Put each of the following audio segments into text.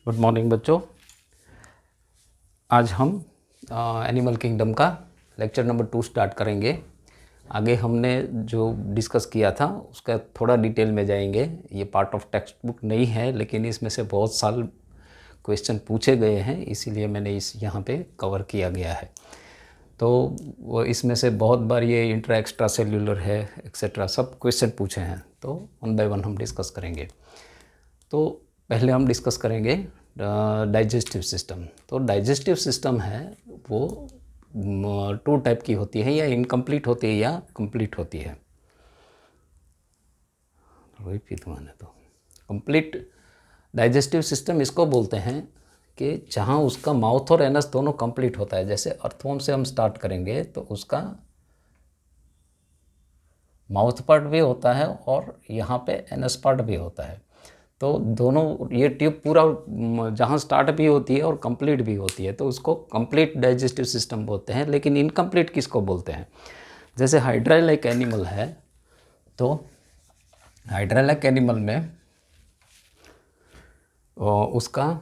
Good morning बच्चों। आज हम एनिमल किंगडम का लेक्चर नंबर 2 स्टार्ट करेंगे। आगे हमने जो डिस्कस किया था उसका थोड़ा डिटेल में जाएंगे। ये पार्ट ऑफ टेक्स्ट बुक नहीं है, लेकिन इसमें से बहुत साल क्वेश्चन पूछे गए हैं, इसीलिए मैंने इस यहाँ पे कवर किया गया है। तो वो इसमें से बहुत बार ये इंट्रा एक्स्ट्रा सेल्यूलर है एक्सेट्रा सब क्वेश्चन पूछे हैं, तो वन बाय वन हम डिस्कस करेंगे। तो पहले हम डिस्कस करेंगे डाइजेस्टिव सिस्टम। तो डाइजेस्टिव सिस्टम है वो 2 टाइप की होती है, या इनकम्प्लीट होती है या कंप्लीट होती है। तो कंप्लीट डाइजेस्टिव सिस्टम इसको बोलते हैं कि जहाँ उसका माउथ और एनस दोनों कंप्लीट होता है। जैसे अर्थवर्म से हम स्टार्ट करेंगे तो उसका माउथ पार्ट भी होता है और यहाँ पे एनस पार्ट भी होता है। तो दोनों ये ट्यूब पूरा जहाँ स्टार्ट भी होती है और कंप्लीट भी होती है, तो उसको कंप्लीट डाइजेस्टिव सिस्टम बोलते हैं। लेकिन इनकम्प्लीट किसको बोलते हैं? जैसे हाइड्रा-लाइक एनिमल है, तो हाइड्रा-लाइक एनिमल में उसका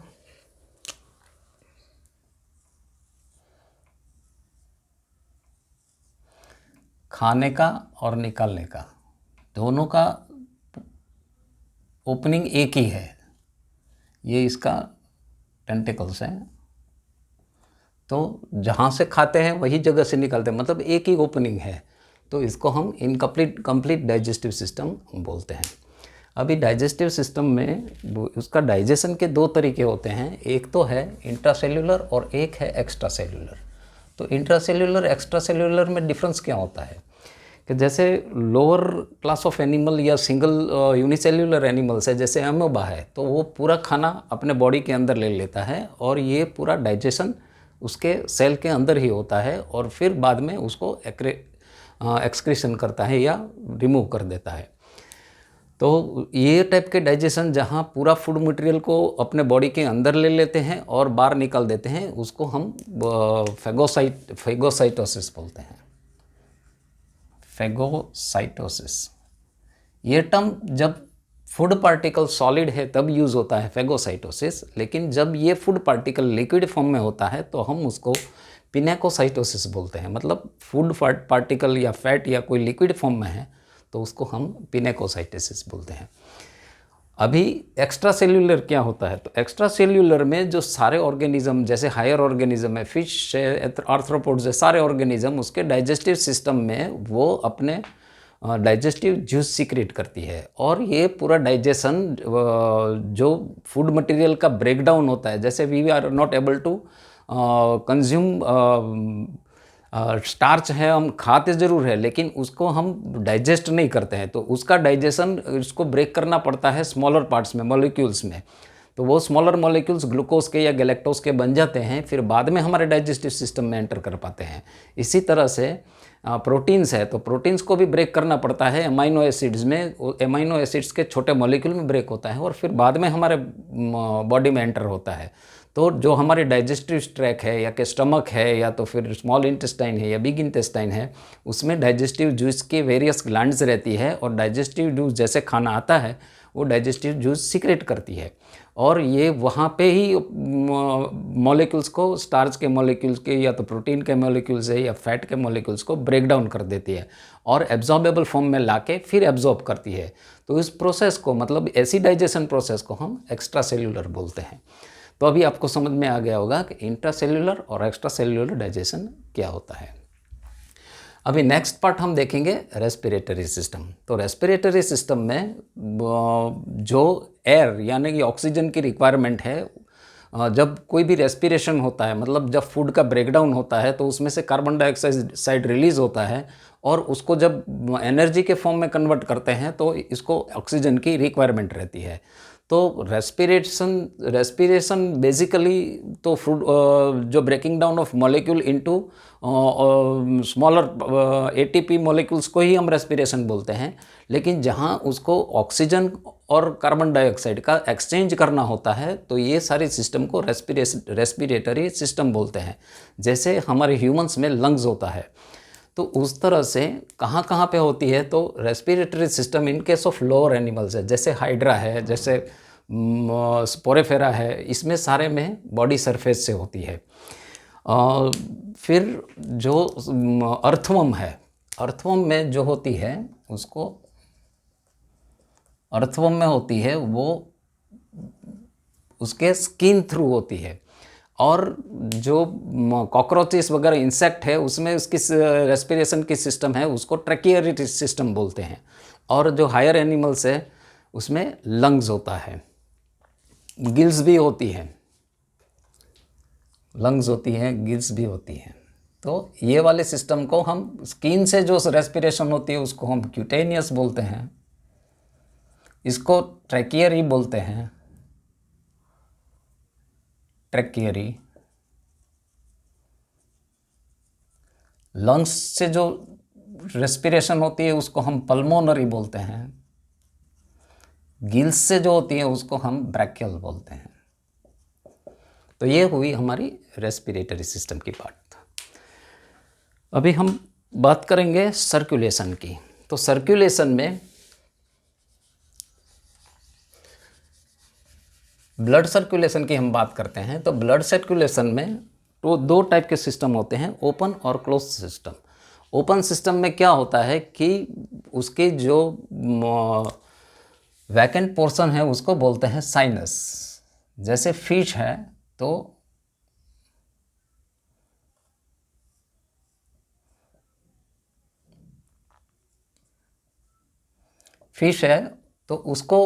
खाने का और निकालने का दोनों का ओपनिंग एक ही है। ये इसका टेंटिकल्स हैं, तो जहाँ से खाते हैं वही जगह से निकालते हैं, मतलब एक ही ओपनिंग है। तो इसको हम कंप्लीट डाइजेस्टिव सिस्टम बोलते हैं। अभी डाइजेस्टिव सिस्टम में उसका डाइजेशन के 2 तरीके होते हैं। एक तो है इंट्रासेल्यूलर और एक है एक्स्ट्रा सेल्यूलर। तो इंट्रासेल्यूलर एक्स्ट्रा सेल्यूलर में डिफरेंस क्या होता है कि जैसे लोअर क्लास ऑफ एनिमल या सिंगल यूनिसेल्यूलर एनिमल्स है, जैसे अमीबा है, तो वो पूरा खाना अपने बॉडी के अंदर ले लेता है और ये पूरा डाइजेशन उसके सेल के अंदर ही होता है और फिर बाद में उसको एक्सक्रीशन करता है या रिमूव कर देता है। तो ये टाइप के डाइजेशन जहाँ पूरा फूड मटेरियल को अपने बॉडी के अंदर ले लेते हैं और बाहर निकाल देते हैं, उसको हम फेगोसाइटोसिस बोलते हैं। फेगोसाइटोसिस ये टर्म जब फूड पार्टिकल सॉलिड है तब यूज़ होता है फेगोसाइटोसिस, लेकिन जब ये फूड पार्टिकल लिक्विड फॉर्म में होता है तो हम उसको पिनेकोसाइटोसिस बोलते हैं। मतलब फूड पार्टिकल या फैट या कोई लिक्विड फॉर्म में है तो उसको हम पिनेकोसाइटोसिस बोलते हैं। अभी एक्स्ट्रा सेल्यूलर क्या होता है? तो एक्स्ट्रा सेल्यूलर में जो सारे ऑर्गेनिज्म, जैसे हायर ऑर्गेनिज्म है, फिश है, आर्थ्रोपोड्स है, सारे ऑर्गेनिज्म उसके डाइजेस्टिव सिस्टम में वो अपने डाइजेस्टिव जूस सीक्रेट करती है और ये पूरा डाइजेशन जो फूड मटेरियल का ब्रेकडाउन होता है, जैसे we are not able to consume starch है, हम खाते ज़रूर है लेकिन उसको हम डाइजेस्ट नहीं करते हैं, तो उसका डाइजेशन इसको ब्रेक करना पड़ता है स्मॉलर पार्ट्स में, मॉलिक्यूल्स में। तो वो स्मॉलर मॉलिक्यूल्स ग्लूकोज के या गैलेक्टोज के बन जाते हैं, फिर बाद में हमारे डाइजेस्टिव सिस्टम में एंटर कर पाते हैं। इसी तरह से प्रोटीन्स है, तो प्रोटीन्स को भी ब्रेक करना पड़ता है अमाइनो एसिड्स में। अमाइनो एसिड्स के छोटे मॉलिक्यूल में ब्रेक होता है और फिर बाद में हमारे बॉडी में एंटर होता है। तो जो हमारे डाइजेस्टिव ट्रैक है या कि स्टमक है या तो फिर स्मॉल इंटेस्टाइन है या बिग इंटेस्टाइन है, उसमें डाइजेस्टिव जूस की वेरियस ग्लैंड्स रहती है और डाइजेस्टिव जूस जैसे खाना आता है वो डाइजेस्टिव जूस सीक्रेट करती है और ये वहाँ पे ही मॉलिक्यूल्स को, स्टार्च के मॉलिक्यूल्स के या तो प्रोटीन के मॉलिक्यूल्स है या फैट के मॉलिक्यूल्स को ब्रेक डाउन कर देती है और एब्जॉर्बेबल फॉर्म में लाके फिर एब्जॉर्ब करती है। तो इस प्रोसेस को, मतलब ऐसी डाइजेशन प्रोसेस को हम एक्स्ट्रा सेल्यूलर बोलते हैं। तो अभी आपको समझ में आ गया होगा कि इंट्रासेल्यूलर और एक्स्ट्रा सेल्यूलर डाइजेशन क्या होता है। अभी नेक्स्ट पार्ट हम देखेंगे रेस्पिरेटरी सिस्टम। तो रेस्पिरेटरी सिस्टम में जो एयर यानी कि ऑक्सीजन की रिक्वायरमेंट है, जब कोई भी रेस्पिरेशन होता है, मतलब जब फूड का ब्रेकडाउन होता है तो उसमें से कार्बन डाइऑक्साइड रिलीज़ होता है और उसको जब एनर्जी के फॉर्म में कन्वर्ट करते हैं तो इसको ऑक्सीजन की रिक्वायरमेंट रहती है। तो रेस्पिरेशन बेसिकली तो फूड जो breaking down of molecule into smaller ATP molecules को ही हम रेस्पिरेशन बोलते हैं। लेकिन जहाँ उसको ऑक्सीजन और कार्बन डाइऑक्साइड का एक्सचेंज करना होता है तो ये सारे सिस्टम को रेस्पिरेटरी सिस्टम बोलते हैं। जैसे हमारे ह्यूमंस में लंग्स होता है, तो उस तरह से कहाँ कहाँ पे होती है, तो respiratory system in case of lower animals है, जैसे हाइड्रा है, जैसे स्पोरेफेरा है, इसमें सारे में बॉडी सरफेस से होती है। फिर जो अर्थवर्म है, अर्थवर्म में जो होती है उसको, अर्थवर्म में होती है वो उसके स्किन थ्रू होती है। और जो कॉकरोचेस वगैरह इंसेक्ट है उसमें उसकी रेस्पिरेशन की सिस्टम है, उसको ट्रैकियरी सिस्टम बोलते हैं। और जो हायर एनिमल्स है उसमें लंग्स होता है, गिल्स भी होती है, लंग्स होती हैं, गिल्स भी होती हैं। तो ये वाले सिस्टम को हम, स्किन से जो रेस्पिरेशन होती है उसको हम क्यूटेनियस बोलते हैं, इसको ट्रैकियरी बोलते हैं, ट्रैकियरी। लंग्स से जो रेस्पिरेशन होती है उसको हम पल्मोनरी बोलते हैं, गिल्स से जो होती है उसको हम ब्रैकियल बोलते हैं। तो ये हुई हमारी रेस्पिरेटरी सिस्टम की पार्ट। अभी हम बात करेंगे सर्कुलेशन की। तो सर्कुलेशन में ब्लड सर्कुलेशन की हम बात करते हैं। तो ब्लड सर्कुलेशन में तो दो टाइप के सिस्टम होते हैं, ओपन और क्लोज सिस्टम। ओपन सिस्टम में क्या होता है कि उसके जो वैकेंट पोर्शन है उसको बोलते हैं साइनस। जैसे फिश है तो फिश है तो उसको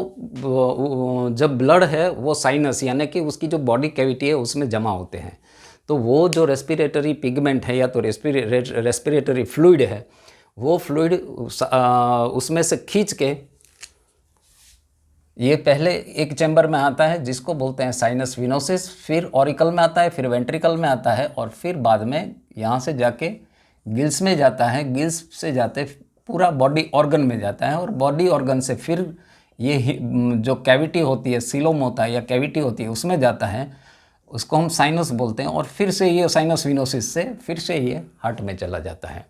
जब ब्लड है वो साइनस यानी कि उसकी जो बॉडी कैविटी है उसमें जमा होते हैं। तो वो जो रेस्पिरेटरी पिगमेंट है या तो रेस्पिरेटरी फ्लूइड है, वो फ्लूइड उसमें से खींच के ये पहले एक चैम्बर में आता है जिसको बोलते हैं साइनस विनोसिस, फिर ऑरिकल में आता है, फिर वेंट्रिकल में आता है, और फिर बाद में यहाँ से जाके गिल्स में जाता है, गिल्स से जाते पूरा बॉडी ऑर्गन में जाता है, और बॉडी ऑर्गन से फिर ये जो कैविटी होती है, सीलोम होता है या कैविटी होती है, उसमें जाता है, उसको हम साइनस बोलते हैं, और फिर से ये साइनस विनोसिस से फिर से ये हार्ट में चला जाता है।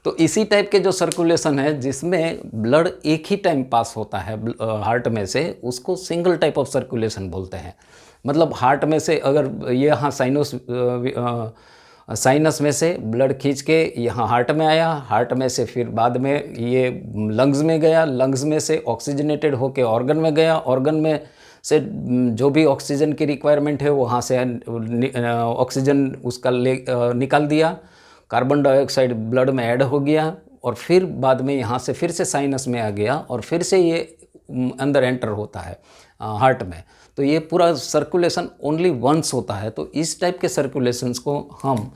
तो इसी टाइप के जो सर्कुलेशन है जिसमें ब्लड एक ही टाइम पास होता है हार्ट में से, उसको सिंगल टाइप ऑफ सर्कुलेशन बोलते हैं। मतलब हार्ट में से अगर ये यहाँ साइनस में से ब्लड खींच के यहाँ हार्ट में आया, हार्ट में से फिर बाद में ये लंग्स में गया, लंग्स में से ऑक्सीजनेटेड होके ऑर्गन में गया, ऑर्गन में से जो भी ऑक्सीजन की रिक्वायरमेंट है वहाँ से ऑक्सीजन उसका निकाल दिया, कार्बन डाइऑक्साइड ब्लड में ऐड हो गया, और फिर बाद में यहाँ से फिर से साइनस में आ गया, और फिर से ये अंदर एंटर होता है हार्ट में। तो ये पूरा सर्कुलेशन ओनली वंस होता है। तो इस टाइप के सर्कुलेशंस को हम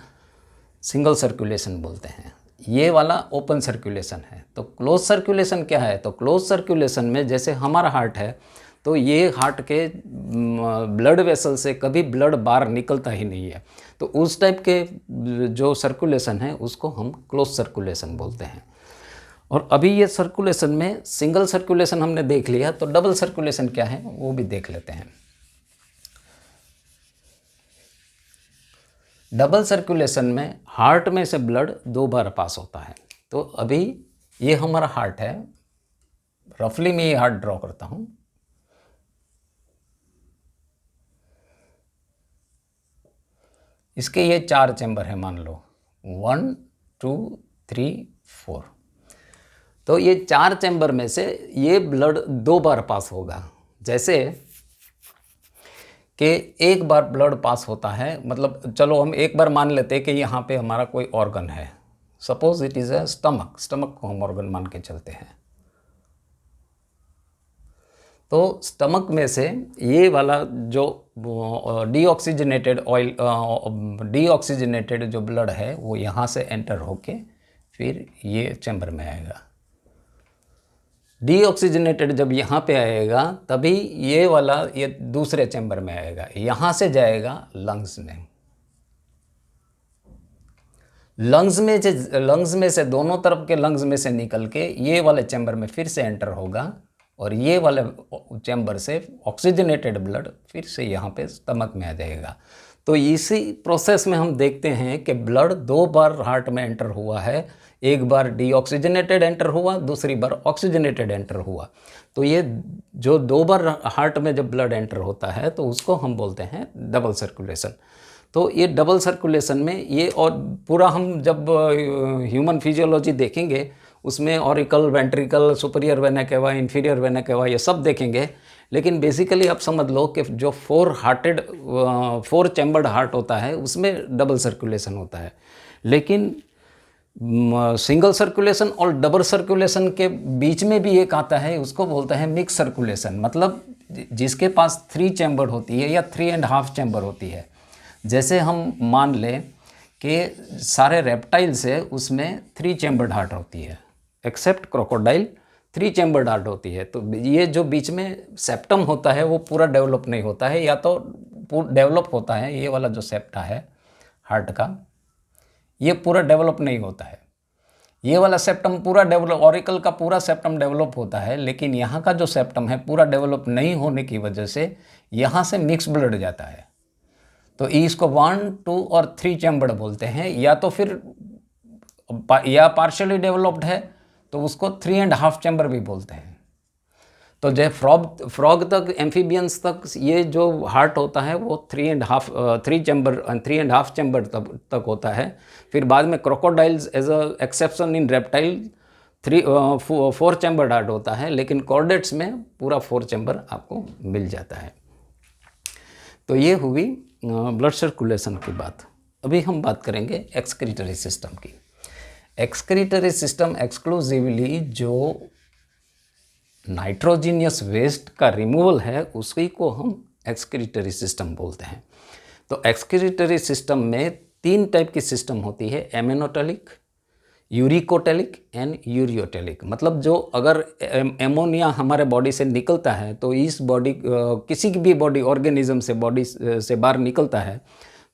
सिंगल सर्कुलेशन बोलते हैं। ये वाला ओपन सर्कुलेशन है। तो क्लोज सर्कुलेशन क्या है? तो क्लोज सर्कुलेशन में जैसे हमारा हार्ट है, तो ये हार्ट के ब्लड वेसल से कभी ब्लड बाहर निकलता ही नहीं है। तो उस टाइप के जो सर्कुलेशन है उसको हम क्लोज सर्कुलेशन बोलते हैं। और अभी ये सर्कुलेशन में सिंगल सर्कुलेशन हमने देख लिया, तो डबल सर्कुलेशन क्या है वो भी देख लेते हैं। डबल सर्कुलेशन में हार्ट में से ब्लड 2 बार पास होता है। तो अभी ये हमारा हार्ट है, रफली मैं ये हार्ट ड्रॉ करता हूँ। इसके ये 4 चैम्बर है, मान लो 1 2 3 4। तो ये 4 चैम्बर में से ये ब्लड 2 बार पास होगा। जैसे कि एक बार ब्लड पास होता है, मतलब चलो हम एक बार मान लेते हैं कि यहाँ पे हमारा कोई ऑर्गन है, suppose it is a stomach को हम ऑर्गन मान के चलते हैं। तो स्टमक में से ये वाला जो डीऑक्सीजनेटेड जो ब्लड है वो यहाँ से एंटर होके फिर ये चैम्बर में आएगा। डीऑक्सीजनेटेड जब यहाँ पे आएगा तभी ये वाला ये दूसरे चैम्बर में आएगा, यहाँ से जाएगा लंग्स में। लंग्स में से दोनों तरफ के लंग्स में से निकल के ये वाले चैम्बर में फिर से एंटर होगा, और ये वाले चैम्बर से ऑक्सीजनेटेड ब्लड फिर से यहाँ पे स्टमक में आ जाएगा। तो इसी प्रोसेस में हम देखते हैं कि ब्लड 2 बार हार्ट में एंटर हुआ है। एक बार डीऑक्सीजनेटेड एंटर हुआ, दूसरी बार ऑक्सीजनेटेड एंटर हुआ। तो ये जो 2 बार हार्ट में जब ब्लड एंटर होता है तो उसको हम बोलते हैं डबल सर्कुलेशन। तो ये डबल सर्कुलेशन में ये, और पूरा हम जब ह्यूमन फिजियोलॉजी देखेंगे उसमें auricle, ventricle, superior vena cava, inferior vena cava ये सब देखेंगे। लेकिन बेसिकली आप समझ लो कि जो 4 चैम्बर्ड हार्ट होता है उसमें डबल सर्कुलेशन होता है। लेकिन सिंगल सर्कुलेशन और डबल सर्कुलेशन के बीच में भी एक आता है, उसको बोलते हैं मिक्स सर्कुलेशन। मतलब जिसके पास 3 चैम्बर होती है या 3.5 चैम्बर होती है। जैसे हम मान लें कि सारे रेप्टाइल्स है उसमें 3 चैम्बर्ड हार्ट होती है, एक्सेप्ट क्रोकोडाइल 3 चैम्बर्ड हार्ट होती है। तो ये जो बीच में सेप्टम होता है वो पूरा डेवलप नहीं होता है, या तो डेवलप होता है, ये वाला जो सेप्टा है हार्ट का ये पूरा डेवलप नहीं होता है। ये वाला सेप्टम पूरा डेवलप, ऑरिकल का पूरा सेप्टम डेवलप होता है, लेकिन यहाँ का जो सेप्टम है पूरा डेवलप नहीं होने की वजह से यहाँ से मिक्स ब्लड जाता है। तो इसको 1, 2 और 3 चैम्बर्ड बोलते हैं। या तो फिर या पार्शियली डेवलप्ड है तो उसको 3.5 चैम्बर भी बोलते हैं। तो जब फ्रॉग तक, एम्फीबियंस तक ये जो हार्ट होता है वो 3 चैम्बर 3.5 चैम्बर तक होता है। फिर बाद में crocodiles as a exception in reptile 4 chamber heart होता है, लेकिन कॉर्डेट्स में पूरा 4 चैम्बर आपको मिल जाता है। तो ये हुई ब्लड सर्कुलेशन की बात। अभी हम बात करेंगे एक्सक्रीटरी सिस्टम की। एक्सक्रीटरी सिस्टम एक्सक्लूसिवली जो नाइट्रोजीनियस वेस्ट का रिमूवल है उसी को हम एक्सक्रीटरी सिस्टम बोलते हैं। तो एक्सक्रीटरी सिस्टम में 3 टाइप की सिस्टम होती है, एमेनोटेलिक, यूरिकोटेलिक एंड यूरियोटेलिक। मतलब जो अगर एमोनिया हमारे बॉडी से निकलता है तो इस बॉडी किसी भी बॉडी ऑर्गेनिज्म से बॉडी से बाहर निकलता है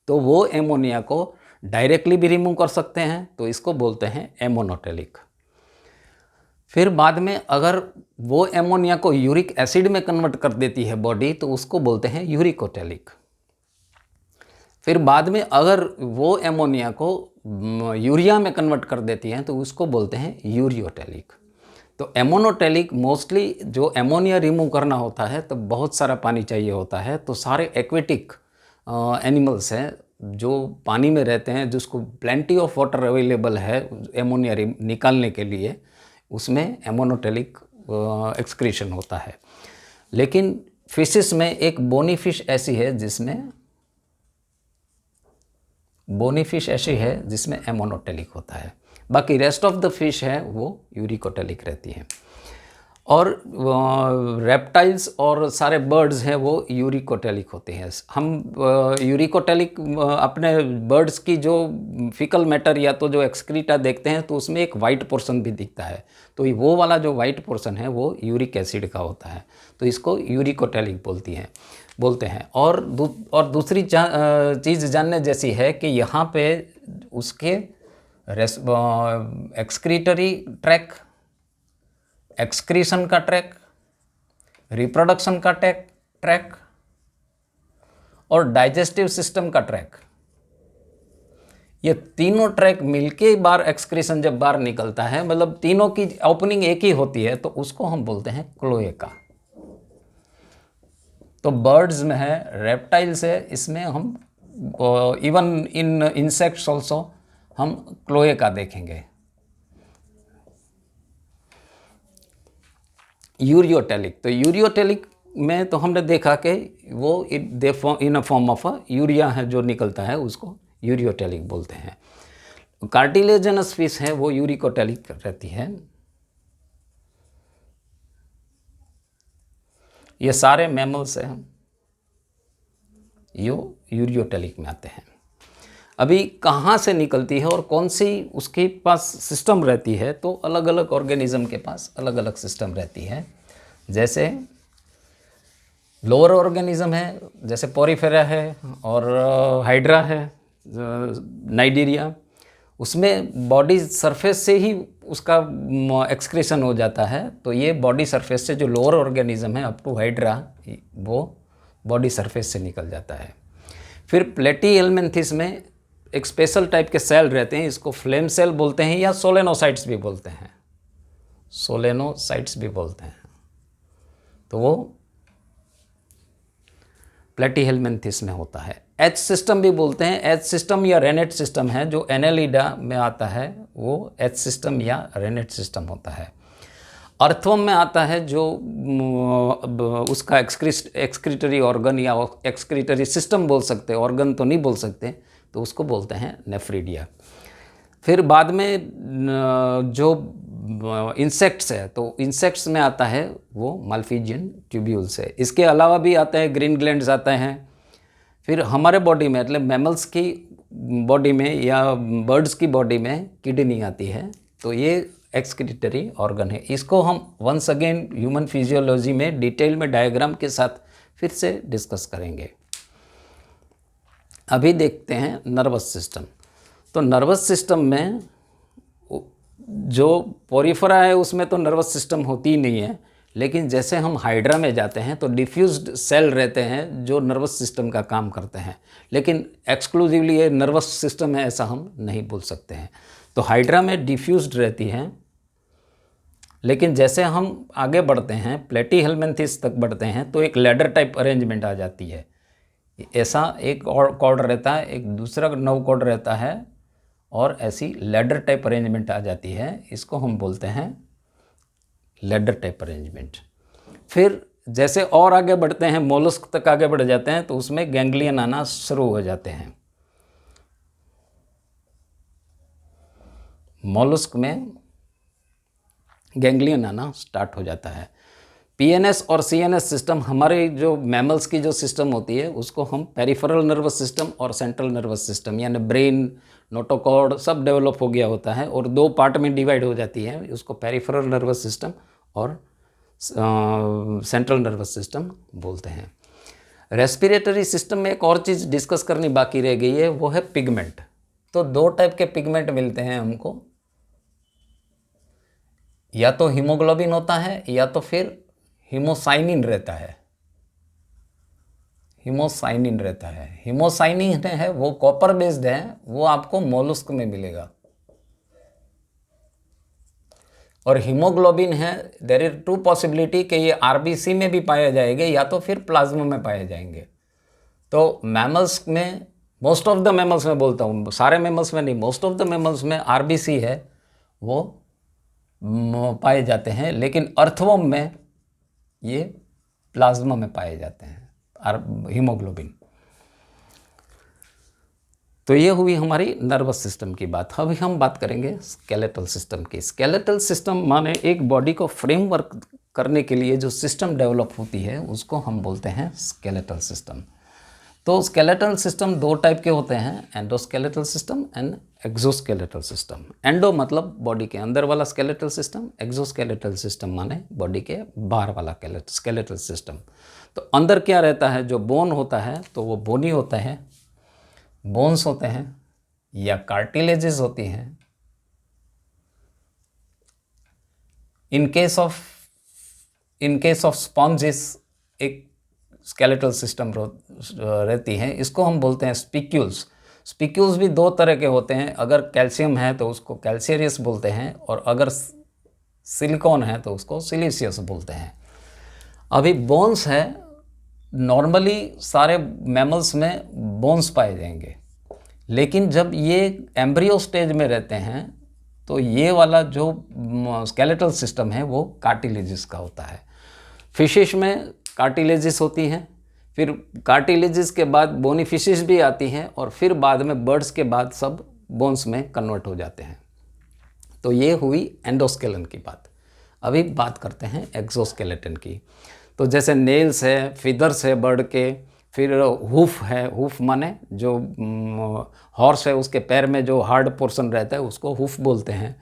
तो वो एमोनिया को डायरेक्टली भी रिमूव कर सकते हैं, तो इसको बोलते हैं एमोनोटेलिक। फिर बाद में अगर वो एमोनिया को यूरिक एसिड में कन्वर्ट कर देती है बॉडी तो उसको बोलते हैं यूरिकोटेलिक। फिर बाद में अगर वो एमोनिया को यूरिया में कन्वर्ट कर देती है तो उसको बोलते हैं यूरियोटेलिक। तो एमोनोटेलिक मोस्टली जो एमोनिया रिमूव करना होता है तो बहुत सारा पानी चाहिए होता है। तो सारे एक्वेटिक एनिमल्स हैं जो पानी में रहते हैं, जिसको प्लेंटी ऑफ वाटर अवेलेबल है एमोनिया निकालने के लिए, उसमें एमोनोटेलिक एक्सक्रीशन होता है। लेकिन फिशेस में एक बोनी फिश ऐसी है जिसमें एमोनोटेलिक होता है। बाकी रेस्ट ऑफ द फिश है वो यूरिकोटेलिक रहती है। और रेप्टाइल्स और सारे बर्ड्स हैं वो यूरिकोटेलिक होते हैं। हम यूरिकोटेलिक अपने बर्ड्स की जो फीकल मैटर या तो जो एक्सक्रीटा देखते हैं तो उसमें एक वाइट पोर्शन भी दिखता है, तो वो वाला जो वाइट पोर्शन है वो यूरिक एसिड का होता है, तो इसको यूरिकोटेलिक बोलते हैं। और दूसरी चीज़ जानने जैसी है कि यहाँ पे उसके एक्सक्रीटरी ट्रैक, एक्सक्रीशन का ट्रैक, रिप्रोडक्शन का ट्रैक और डाइजेस्टिव सिस्टम का ट्रैक, ये तीनों ट्रैक मिलके बार एक्सक्रीशन जब बाहर निकलता है, मतलब तीनों की ओपनिंग एक ही होती है, तो उसको हम बोलते हैं क्लोएका। तो बर्ड्स में है, रेप्टाइल्स है, इसमें हम इवन इन इंसेक्ट्स ऑल्सो हम क्लोएका देखेंगे। यूरियोटेलिक, तो यूरियोटेलिक में तो हमने देखा कि वो इन अ फॉर्म ऑफ यूरिया है जो निकलता है, उसको यूरियोटेलिक बोलते हैं। कार्टिलेजनस फिश है वो यूरिकोटेलिक रहती है। ये सारे मैमल्स हैं यो यूरियोटेलिक में आते हैं। अभी कहाँ से निकलती है और कौन सी उसके पास सिस्टम रहती है, तो अलग अलग ऑर्गेनिज्म के पास अलग अलग सिस्टम रहती है। जैसे लोअर ऑर्गेनिज्म है, जैसे पोरीफेरा है और हाइड्रा है, नाइजीरिया, उसमें बॉडी सरफेस से ही उसका एक्सक्रीशन हो जाता है। तो ये बॉडी सरफेस से जो लोअर ऑर्गेनिज्म है अप टू हाइड्रा, वो बॉडी सरफेस से निकल जाता है। फिर प्लेटीहेल्मिन्थेस में एक स्पेशल टाइप के सेल रहते हैं, इसको फ्लेम सेल बोलते हैं या सोलेनोसाइट्स भी बोलते हैं, तो वो प्लेटीहेलमिन्थेस में होता है। एच सिस्टम भी बोलते हैं। एच सिस्टम या रेनेट सिस्टम है जो एनेलिडा में आता है, वो एच सिस्टम या रेनेट सिस्टम होता है। अर्थवर्म में आता है जो उसका एक्सक्रीटरी ऑर्गन या एक्सक्रीटरी सिस्टम बोल सकते हैं, ऑर्गन तो नहीं बोल सकते, तो उसको बोलते हैं नेफ्रीडिया। फिर बाद में जो इंसेक्ट्स है, तो इंसेक्ट्स में आता है वो माल्फिजियन ट्यूब्यूल्स है। इसके अलावा भी आता है ग्रीन ग्लैंड्स आते हैं। फिर हमारे बॉडी में, मतलब मैमल्स की बॉडी में या बर्ड्स की बॉडी में किडनी आती है, तो ये एक्सक्रीटरी ऑर्गन है। इसको हम वंस अगेन ह्यूमन फिजियोलॉजी में डिटेल में डायग्राम के साथ फिर से डिस्कस करेंगे। अभी देखते हैं नर्वस सिस्टम। तो नर्वस सिस्टम में जो पोरिफेरा है उसमें तो नर्वस सिस्टम होती ही नहीं है, लेकिन जैसे हम हाइड्रा में जाते हैं तो डिफ्यूज्ड सेल रहते हैं जो नर्वस सिस्टम का काम करते हैं, लेकिन एक्सक्लूसिवली ये नर्वस सिस्टम है ऐसा हम नहीं बोल सकते हैं। तो हाइड्रा में डिफ्यूज्ड रहती हैं, लेकिन जैसे हम आगे बढ़ते हैं प्लेटीहेलमिन्थेस तक बढ़ते हैं तो एक लैडर टाइप अरेंजमेंट आ जाती है। ऐसा एक और कॉर्ड रहता है, एक दूसरा नव कॉर्ड रहता है, और ऐसी लैडर टाइप अरेंजमेंट आ जाती है। इसको हम बोलते हैं लैडर टाइप अरेंजमेंट। फिर जैसे और आगे बढ़ते हैं, मोलस्क तक आगे बढ़ जाते हैं, तो उसमें गैंग्लियन आना शुरू हो जाते हैं। मोलस्क में गैंग्लियन आना स्टार्ट हो जाता है। पीएनएस और सीएनएस सिस्टम, हमारे जो मैमल्स की जो सिस्टम होती है उसको हम पेरिफेरल नर्वस सिस्टम और सेंट्रल नर्वस सिस्टम, यानी ब्रेन, नोटोकॉर्ड सब डेवलप हो गया होता है और दो पार्ट में डिवाइड हो जाती है। उसको पेरिफेरल नर्वस सिस्टम और सेंट्रल नर्वस सिस्टम बोलते हैं। रेस्पिरेटरी सिस्टम में एक और चीज़ डिस्कस करनी बाकी रह गई है, वो है पिगमेंट। तो दो टाइप के पिगमेंट मिलते हैं हमको, या तो हीमोग्लोबिन होता है या तो फिर हीमोसाइनिन रहता है। हीमोसाइनिन रहता है, हीमोसाइनिन है वो कॉपर बेस्ड है, वो आपको मोलस्क में मिलेगा। और हीमोग्लोबिन है, देयर इज टू पॉसिबिलिटी कि ये आरबीसी में भी पाए जाएंगे या तो फिर प्लाज्मा में पाए जाएंगे। तो मैमल्स में, मोस्ट ऑफ द मैमल्स में बोलता हूँ, सारे मैमल्स में नहीं, मोस्ट ऑफ द मैमल्स में आरबीसी है वो पाए जाते हैं, लेकिन अर्थवर्म में ये प्लाज्मा में पाए जाते हैं हीमोग्लोबिन। तो ये हुई हमारी नर्वस सिस्टम की बात। अभी हम बात करेंगे स्केलेटल सिस्टम की। स्केलेटल सिस्टम माने एक बॉडी को फ्रेमवर्क करने के लिए जो सिस्टम डेवलप होती है उसको हम बोलते हैं स्केलेटल सिस्टम। तो स्केलेटल सिस्टम दो टाइप के होते हैं, endoskeletal system and exoskeletal system. Endo मतलब बॉडी के अंदर वाला स्केलेटल सिस्टम, एक्सोस्केलेटल सिस्टम माने बॉडी के बाहर वाला स्केलेटल सिस्टम। तो अंदर क्या रहता है, जो बोन होता है तो वो बोनी होता है, बोन्स होते हैं या कार्टिलेजेस होती हैं। इन केस ऑफ स्पॉन्जेस एक स्केलेटल सिस्टम रहती है, इसको हम बोलते हैं स्पिक्यूल्स। स्पिक्यूल्स भी दो तरह के होते हैं, अगर कैल्शियम है तो उसको कैल्शियरियस बोलते हैं, और अगर सिलिकॉन है तो उसको सिलिशियस बोलते हैं। अभी बोन्स है, नॉर्मली सारे मैमल्स में बोन्स पाए जाएंगे, लेकिन जब ये एम्ब्रियो स्टेज में रहते हैं तो ये वाला जो स्केलेटल सिस्टम है वो कार्टिलेजिस का होता है। फिशेस में कार्टिलेजिस होती हैं, फिर कार्टिलेजिस के बाद बोनी फिशेस भी आती हैं, और फिर बाद में बर्ड्स के बाद सब बोन्स में कन्वर्ट हो जाते हैं। तो ये हुई एंडोस्केलेटन की बात। अभी बात करते हैं एक्सोस्केलेटन की। तो जैसे नेल्स है, फिदर्स है बर्ड के, फिर हुफ है, हुफ माने जो हॉर्स है उसके पैर में जो हार्ड पोर्शन रहता है उसको हुफ बोलते हैं।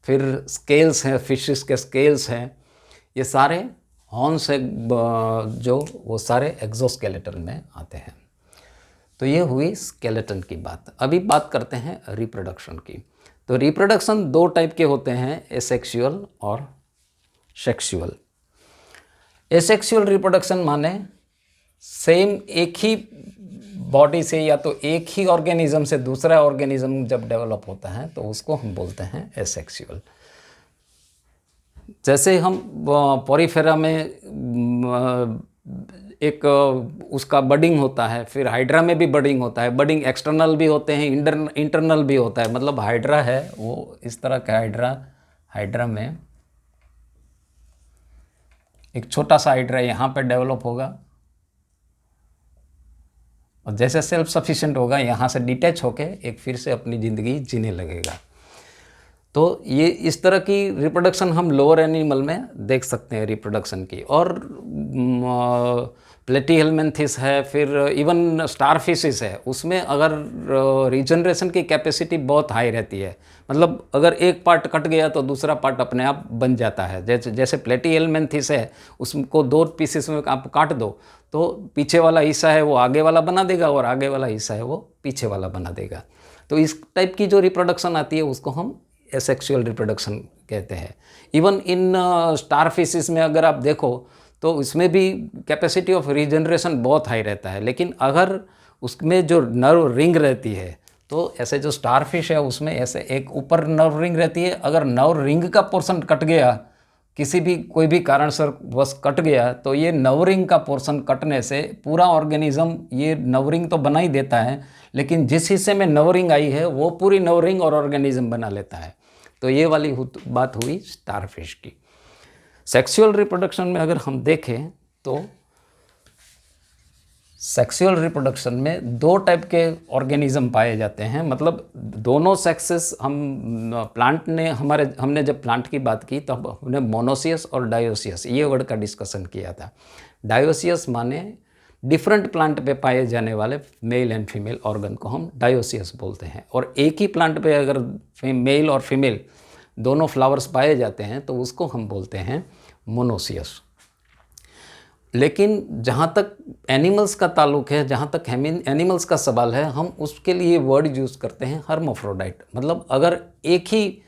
फिर स्केल्स हैं, फिशेस के स्केल्स हैं, ये सारे हॉर्न्स है जो वो सारे एक्सोस्केलेटन में आते हैं। तो ये हुई स्केलेटन की बात। अभी बात करते हैं रिप्रोडक्शन की। तो रिप्रोडक्शन दो टाइप के होते हैं, एसेक्सुअल और सेक्सुअल। एसेक्सुअल रिप्रोडक्शन माने सेम एक ही बॉडी से या तो एक ही ऑर्गेनिज्म से दूसरा ऑर्गेनिज्म जब डेवलप होता है तो उसको हम बोलते हैं एसेक्सुअल। जैसे हम पोरीफेरा में एक उसका बडिंग होता है, फिर हाइड्रा में भी बडिंग होता है। बडिंग एक्सटर्नल भी होते हैं, इंटरनल भी होता है। मतलब हाइड्रा है वो इस तरह का हाइड्रा में एक छोटा सा हाइड्रा यहाँ पे डेवलप होगा, और जैसे सेल्फ सफिशिएंट होगा यहाँ से डिटैच होके एक फिर से अपनी ज़िंदगी जीने लगेगा। तो ये इस तरह की रिप्रोडक्शन हम लोअर एनिमल में देख सकते हैं रिप्रोडक्शन की। और प्लेटीहेलमिन्थेस है, फिर इवन स्टारफिशेस है, उसमें अगर रीजनरेशन की कैपेसिटी बहुत हाई रहती है। मतलब अगर एक पार्ट कट गया तो दूसरा पार्ट अपने आप बन जाता है। जैसे प्लेटीहेलमिन्थेस है, उसको 2 पीसेस में आप काट दो तो पीछे वाला हिस्सा है वो आगे वाला बना देगा, और आगे वाला हिस्सा है वो पीछे वाला बना देगा। तो इस टाइप की जो रिप्रोडक्शन आती है उसको हम एसेक्सुअल रिप्रोडक्शन कहते हैं। इवन इन स्टारफिशेस में अगर आप देखो तो इसमें भी कैपेसिटी ऑफ रीजनरेशन बहुत हाई रहता है, लेकिन अगर उसमें जो नर्व रिंग रहती है, तो ऐसे जो स्टारफिश है उसमें ऐसे एक ऊपर नर्व रिंग रहती है। अगर नर्व रिंग का पोर्शन कट गया, किसी भी कोई भी कारण से बस कट गया, तो ये नर्वरिंग का पोर्शन कटने से पूरा ऑर्गेनिज्म ये नर्वरिंग तो बना ही देता है, लेकिन जिस हिस्से में नर्वरिंग आई है वो पूरी नर्वरिंग और ऑर्गेनिज्म बना लेता है। तो ये वाली बात हुई स्टारफिश की। सेक्सुअल रिप्रोडक्शन में अगर हम देखें तो सेक्सुअल रिप्रोडक्शन में 2 टाइप के ऑर्गेनिज्म पाए जाते हैं। मतलब दोनों सेक्सेस प्लांट ने हमने जब प्लांट की बात की तब हमने मोनोसियस और डायोसियस ये वर्ड का डिस्कशन किया था। डायोसियस माने डिफरेंट प्लांट पे पाए जाने वाले मेल एंड फीमेल ऑर्गन को हम डायोसियस बोलते हैं। और एक ही प्लांट पे अगर मेल और फीमेल दोनों फ्लावर्स पाए जाते हैं तो उसको हम बोलते हैं मोनोसियस। लेकिन जहाँ तक एनिमल्स का ताल्लुक है, जहाँ तक एनिमल्स का सवाल है, हम उसके लिए वर्ड यूज़ करते हैं हर्माफ्रोडाइट। मतलब अगर एक ही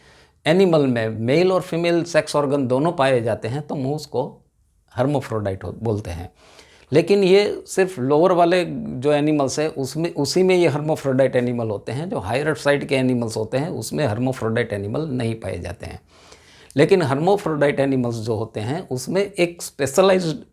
एनिमल में मेल और फीमेल सेक्स ऑर्गन दोनों पाए जाते हैं तो हम उसको हर्माफ्रोडाइट बोलते हैं। लेकिन ये सिर्फ लोअर वाले जो एनिमल्स है उसी में ये हर्माफ्रोडाइट एनिमल होते हैं। जो हायर साइड के एनिमल्स होते हैं उसमें हर्माफ्रोडाइट एनिमल नहीं पाए जाते हैं। लेकिन हर्माफ्रोडाइट एनिमल्स जो होते हैं उसमें एक स्पेशलाइज्ड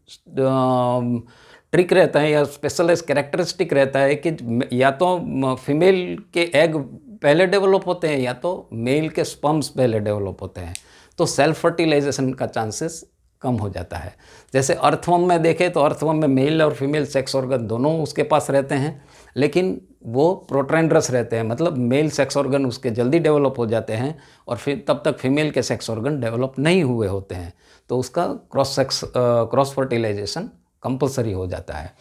ट्रिक रहता है या स्पेशलाइज्ड कैरेक्टरिस्टिक रहता है कि या तो फीमेल के एग पहले डेवलप होते हैं या तो मेल के स्पर्म्स पहले डेवलप होते हैं। तो सेल्फ फर्टिलाइजेशन का चांसेस कम हो जाता है। जैसे अर्थवर्म में देखें तो अर्थवर्म में मेल और फीमेल सेक्स ऑर्गन दोनों उसके पास रहते हैं, लेकिन वो प्रोट्रेंड्रस रहते हैं। मतलब मेल सेक्स ऑर्गन उसके जल्दी डेवलप हो जाते हैं और फिर तब तक फीमेल के सेक्स ऑर्गन डेवलप नहीं हुए होते हैं। तो उसका क्रॉस फर्टिलाइजेशन कंपलसरी हो जाता है।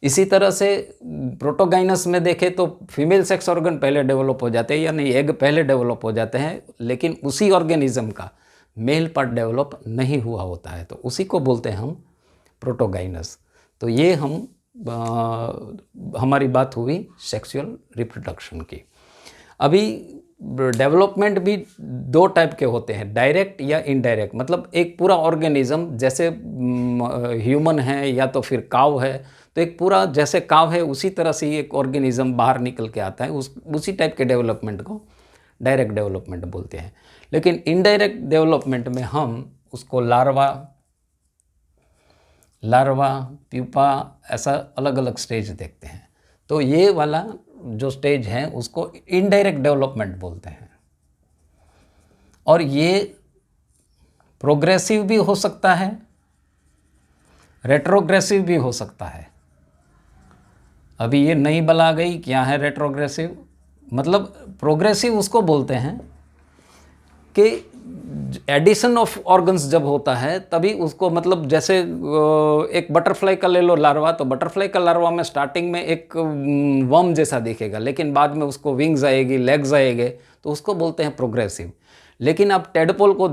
इसी तरह से प्रोटोगाइनस में देखें तो फीमेल सेक्स ऑर्गन पहले डेवलप हो जाते हैं, यानी एग पहले डेवलप हो जाते हैं, लेकिन उसी ऑर्गेनिज्म का मेल पार्ट डेवलप नहीं हुआ होता है। तो उसी को बोलते हैं हम प्रोटोगाइनस। तो ये हमारी बात हुई सेक्सुअल रिप्रोडक्शन की। अभी डेवलपमेंट भी 2 टाइप के होते हैं, डायरेक्ट या इनडायरेक्ट। मतलब एक पूरा ऑर्गेनिज्म जैसे ह्यूमन है या तो फिर काव है, तो एक पूरा जैसे काव है उसी तरह से एक ऑर्गेनिज्म बाहर निकल के आता है, उसी टाइप के डेवलपमेंट को डायरेक्ट डेवलपमेंट बोलते हैं। लेकिन इनडायरेक्ट डेवलपमेंट में हम उसको लार्वा, प्यूपा, ऐसा अलग अलग स्टेज देखते हैं। तो ये वाला जो स्टेज है उसको इनडायरेक्ट डेवलपमेंट बोलते हैं। और ये प्रोग्रेसिव भी हो सकता है, रेट्रोग्रेसिव भी हो सकता है। अभी ये नई बला गई, क्या है रेट्रोग्रेसिव? मतलब प्रोग्रेसिव उसको बोलते हैं कि एडिशन ऑफ ऑर्गन्स जब होता है तभी उसको, मतलब जैसे एक बटरफ्लाई का ले लो लार्वा, तो बटरफ्लाई का लार्वा में स्टार्टिंग में एक वर्म जैसा दिखेगा, लेकिन बाद में उसको विंग्स आएगी, लेग्स आएंगे, तो उसको बोलते हैं प्रोग्रेसिव। लेकिन आप टेडपोल को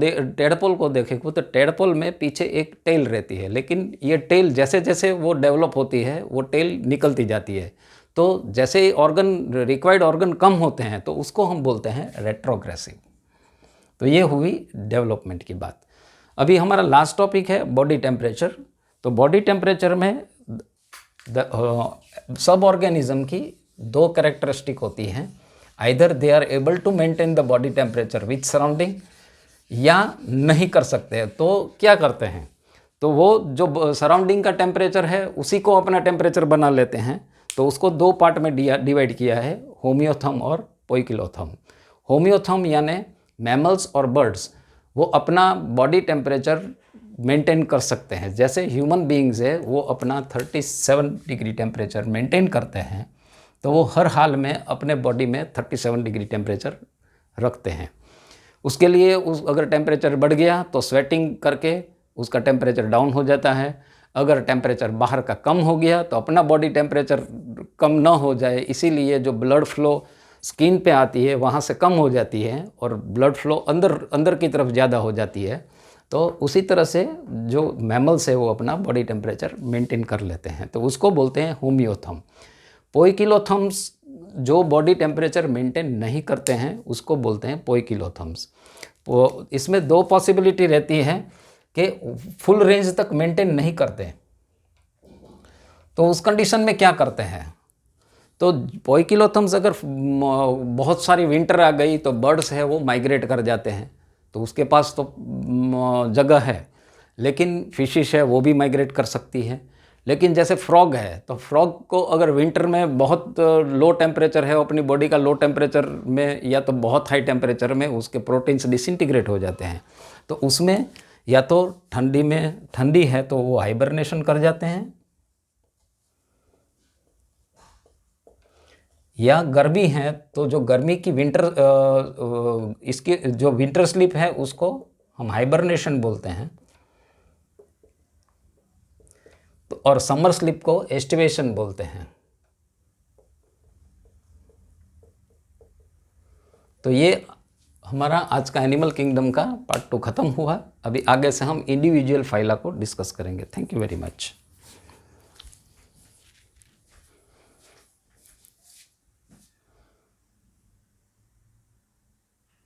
देखेंगे तो टेडपोल में पीछे एक टेल रहती है, लेकिन ये टेल जैसे जैसे वो डेवलप होती है वो टेल निकलती जाती है। तो जैसे रिक्वायर्ड ऑर्गन कम होते हैं तो उसको हम बोलते हैं रेट्रोग्रेसिव। तो ये हुई डेवलपमेंट की बात। अभी हमारा लास्ट टॉपिक है बॉडी टेम्परेचर। तो बॉडी टेम्परेचर में सब ऑर्गेनिज्म की 2 कैरेक्टरिस्टिक होती हैं। Either they are able to maintain the body temperature with surrounding, या नहीं कर सकते हैं। तो क्या करते हैं, तो वो जो सराउंडिंग का टेम्परेचर है उसी को अपना टेम्परेचर बना लेते हैं। तो उसको दो पार्ट में डिवाइड किया है, होम्योथर्म और पोइकिलोथर्म। होम्योथर्म यानी मैमल्स और बर्ड्स वो अपना बॉडी टेम्परेचर मेंटेन कर सकते हैं। जैसे ह्यूमन बीइंग्स है वो अपना 37 डिग्री टेम्परेचर मेंटेन करते हैं, तो वो हर हाल में अपने बॉडी में 37 डिग्री टेम्परेचर रखते हैं। उसके लिए अगर टेम्परेचर बढ़ गया तो स्वेटिंग करके उसका टेम्परेचर डाउन हो जाता है। अगर टेम्परेचर बाहर का कम हो गया तो अपना बॉडी टेम्परेचर कम ना हो जाए, इसीलिए जो ब्लड फ्लो स्किन पे आती है वहाँ से कम हो जाती है और ब्लड फ्लो अंदर की तरफ ज़्यादा हो जाती है। तो उसी तरह से जो मैमल्स है वो अपना बॉडी टेम्परेचर मेंटेन कर लेते हैं, तो उसको बोलते हैं होम्योथर्म। पोइकिलोथर्म्स जो बॉडी टेम्परेचर मेंटेन नहीं करते हैं उसको बोलते हैं पोइकिलोथर्म्स। वो इसमें दो पॉसिबिलिटी रहती है कि फुल रेंज तक मेंटेन नहीं करते, तो उस कंडीशन में क्या करते हैं, तो पोइकिलोथर्म्स अगर बहुत सारी विंटर आ गई तो बर्ड्स है वो माइग्रेट कर जाते हैं, तो उसके पास तो जगह है। लेकिन फिशिश है वो भी माइग्रेट कर सकती है। लेकिन जैसे फ्रॉग है, तो फ्रॉग को अगर विंटर में बहुत लो टेम्परेचर है, अपनी बॉडी का लो टेम्परेचर में या तो बहुत हाई टेम्परेचर में उसके प्रोटीन्स डिसइंटीग्रेट हो जाते हैं, तो उसमें या तो ठंडी है तो वो हाइबरनेशन कर जाते हैं, या गर्मी है तो जो गर्मी की इसकी जो विंटर स्लीप है उसको हम हाइबरनेशन बोलते हैं, तो और समर स्लीप को एस्टिवेशन बोलते हैं। तो ये हमारा आज का एनिमल किंगडम का पार्ट 2 ख़त्म हुआ। अभी आगे से हम इंडिविजुअल फाइला को डिस्कस करेंगे। Thank you very much.